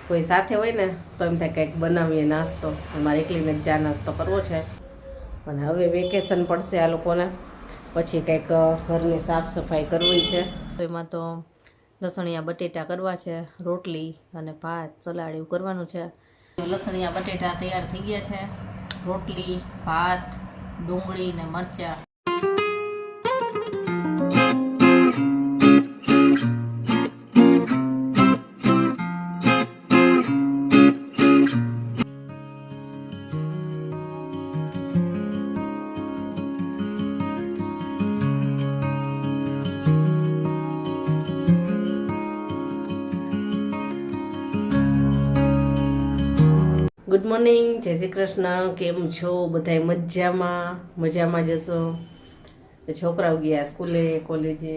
કોઈ સાથે હોય ને તો એમ થાય કંઈક બનાવીએ નાસ્તો. અમારે એકલીને જ ચા નાસ્તો કરવો છે. અને હવે વેકેશન પડશે આ લોકોને, પછી કંઈક ઘરની સાફ સફાઈ કરવી છે. તો એમાં તો લસણિયા બટેટા કરવા છે, રોટલી અને ભાત સલાડ એવું કરવાનું છે. લસણિયા બટેટા તૈયાર થઈ ગયા છે. રોટલી, ભાત, ડુંગળી ને મરચાં. ગુડ મોર્નિંગ, જય શ્રી કૃષ્ણ. કેમ છો બધાય? મજામાં જશો. છોકરાઓ ગયા સ્કૂલે, કોલેજે,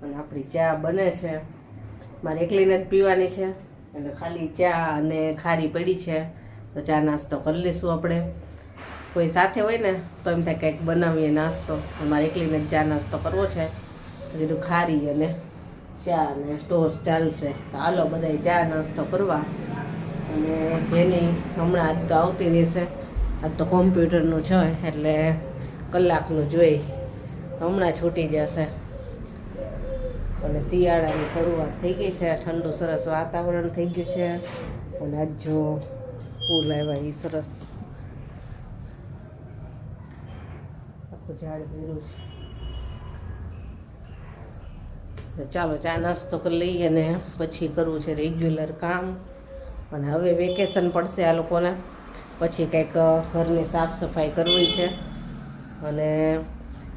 અને આપણી ચા બને છે. મારે એકલીને જ પીવાની છે, એટલે ખાલી ચા અને ખારી પડી છે. તો ચા નાસ્તો કરી લઈશું આપણે. કોઈ સાથે હોય ને તો એમ થાય કંઈક બનાવીએ નાસ્તો. મારે એકલીને જ ચા નાસ્તો કરવો છે. કીધું ખારી અને ચા અને ટોસ્ટ ચાલશે. તો હાલો બધાય ચા નાસ્તો કરવા. અને જેની હમણાં આજ તો આવતી રહેશે. આજ તો કોમ્પ્યુટરનું છે એટલે કલાકનું જોઈ, હમણાં છૂટી જશે. અને શિયાળાની શરૂઆત થઈ ગઈ છે. ઠંડુ સરસ વાતાવરણ થઈ ગયું છે. અને આજ જો ફૂલ આવ્યા એ સરસ આખું ઝાડ ભર્યું છે. ચાલો ચા નાસ્તો કરી લઈએ અને પછી કરવું છે રેગ્યુલર કામ. અને હવે વેકેશન પડશે આ લોકોને, પછી કંઈક ઘરની સાફ સફાઈ કરવી છે. અને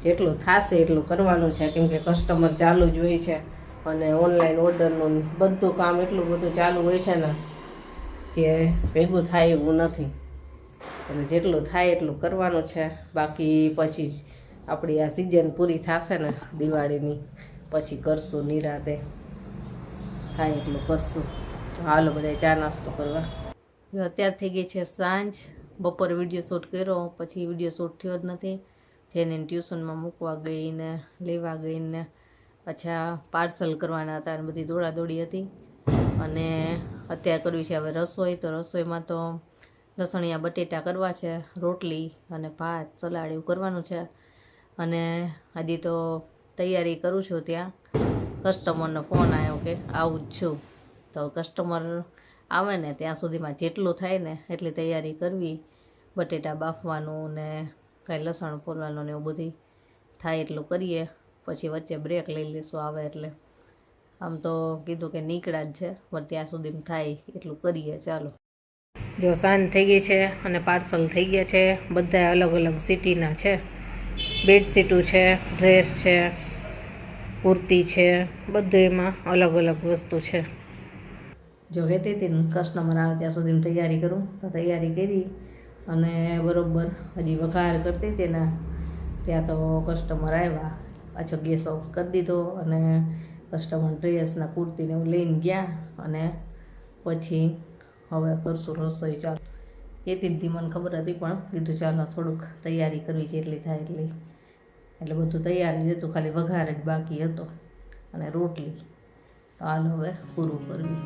જેટલું થશે એટલું કરવાનું છે, કેમ કે કસ્ટમર ચાલુ જ હોય છે. અને ઓનલાઈન ઓર્ડરનું બધું કામ એટલું બધું ચાલુ હોય છે ને કે ભેગું થાય એવું નથી. એટલે જેટલું થાય એટલું કરવાનું છે. બાકી પછી જ આપણી આ સિઝન પૂરી થશે ને દિવાળીની, પછી કરશું નિરાતે, થાય એટલું કરશું. હાલો બધા ચા નાસ્તો કરવા. જો અત્યાર થઈ ગઈ છે સાંજ. બપોરે વિડીયો શૂટ કર્યો, પછી વિડીયો શૂટ થયો જ નથી. જેને ટ્યુશનમાં મૂકવા ગઈને, લેવા ગઈને, પાછા પાર્સલ કરવાના હતા અને બધી દોડાદોડી હતી. અને અત્યારે કરવી છે હવે રસોઈ. તો રસોઈમાં તો લસણિયા બટેટા કરવા છે, રોટલી અને ભાત સલાડ એવું કરવાનું છે. અને હજી તો તૈયારી કરું છું. ત્યાં કસ્ટમરનો ફોન આવ્યો કે આવું જ છું. તો કસ્ટમર આવે ને ત્યાં સુધીમાં જેટલું થાય ને એટલી તૈયારી કરવી. બટેટા બાફવાનું ને કાંઈ લસણ ફોલવાનું ને એવું બધું થાય એટલું કરીએ. પછી વચ્ચે બ્રેક લઈ લઈશું આવે એટલે. આમ તો કીધું કે નીકળ્યા જ છે, પણ ત્યાં સુધીમાં થાય એટલું કરીએ. ચાલો. જો સાંજ થઈ ગઈ છે અને પાર્સલ થઈ ગયા છે. બધા અલગ અલગ સિટીના છે. બેડશીટું છે, ડ્રેસ છે, કુર્તી છે, બધું એમાં અલગ અલગ વસ્તુ છે. જો કહેતી હતી ને કસ્ટમર આવે ત્યાં સુધી તૈયારી કરું, તો તૈયારી કરી. અને બરાબર હજી વઘાર કરતી હતી ને ત્યાં તો કસ્ટમર આવ્યા. પાછો ગેસ ઓફ કરી દીધો અને કસ્ટમર ડ્રેસના કુર્તીને એવું લઈને ગયા. અને પછી હવે કરશું રસોઈ. ચાલો કહેતી હતી, મને ખબર હતી પણ કીધું ચાલો થોડુંક તૈયારી કરવી છે એટલી થાય એટલી. એટલે બધું તૈયારી જ હતું, ખાલી વઘાર જ બાકી હતો અને રોટલી. તો હાલ હવે પૂરું કરવી.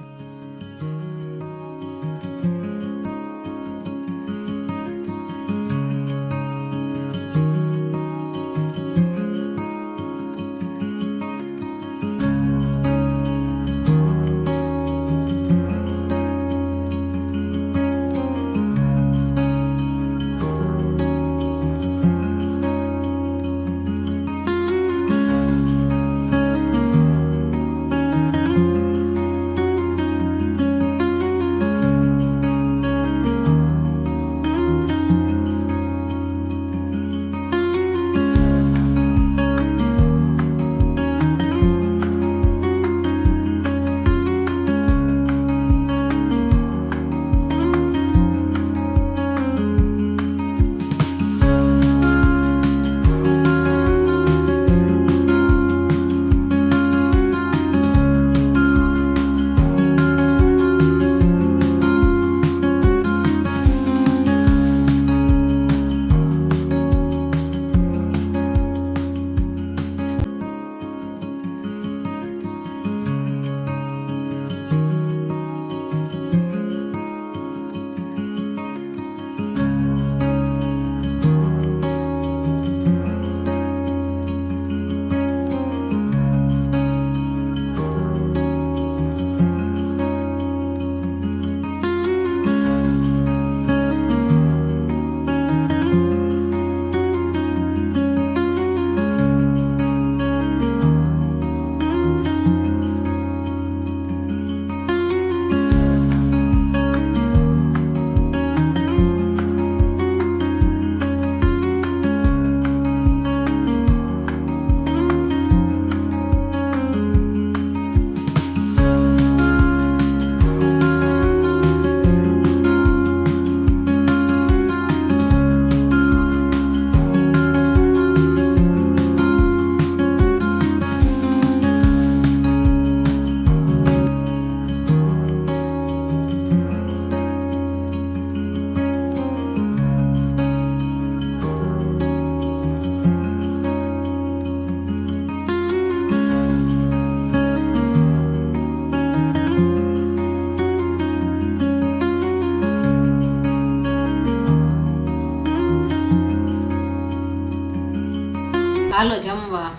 હાલો જમવા.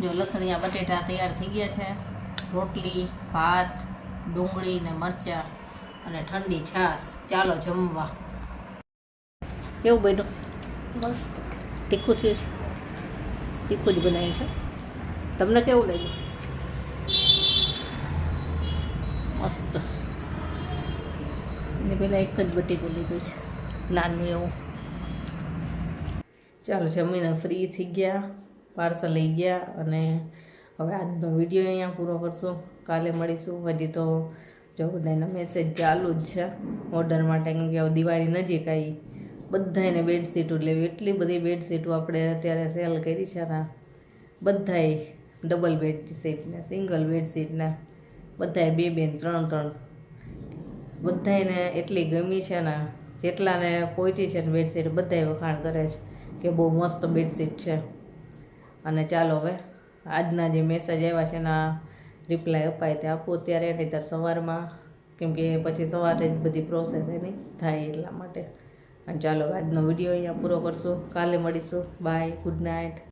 જો લસણિયા બટેટા તૈયાર થઈ ગયા છે, રોટલી, ભાત, ડુંગળી ને મરચાં અને ઠંડી છાશ. ચાલો જમવા. કેવું બન્યું? મસ્ત. તીખું થયું છે? તીખું જ બનાવ્યું છે. તમને કેવું લાગ્યું? મસ્ત. એને પહેલાં એક જ બટેકું લીધું છે, નાનું એવું. ચાલો જમીને ફ્રી થઈ ગયા, પાર્સલ લઈ ગયા અને હવે આજનો વિડીયો અહીંયા પૂરો કરશું. કાલે મળીશું. હજી તો જો બધાના મેસેજ ચાલુ જ છે ઓર્ડર માટે, કેમ કે હવે દિવાળી નજીક આવી. બધાને બેડશીટો લેવી, એટલી બધી બેડશીટો આપણે અત્યારે સેલ કરી છે ને. બધાએ ડબલ બેડશીટ ને સિંગલ બેડશીટ ને બધાએ 2 2 3 3 બધાને એટલી ગમી છે ને. જેટલાને પહોંચી છે ને બેડશીટ બધાએ વખાણ કરે છે કે બહુ મસ્ત બેડશીટ છે. અને ચાલો હવે આજના જે મેસેજ આવ્યા છે એના રિપ્લાય અપાય તે આપો ત્યારે, નહીંતર સવારમાં, કેમ કે પછી સવારે જ બધી પ્રોસેસ એની થાય એટલા માટે. અને ચાલો આજનો વિડીયો અહીંયા પૂરો કરશું. કાલે મળીશું. Bye, good night.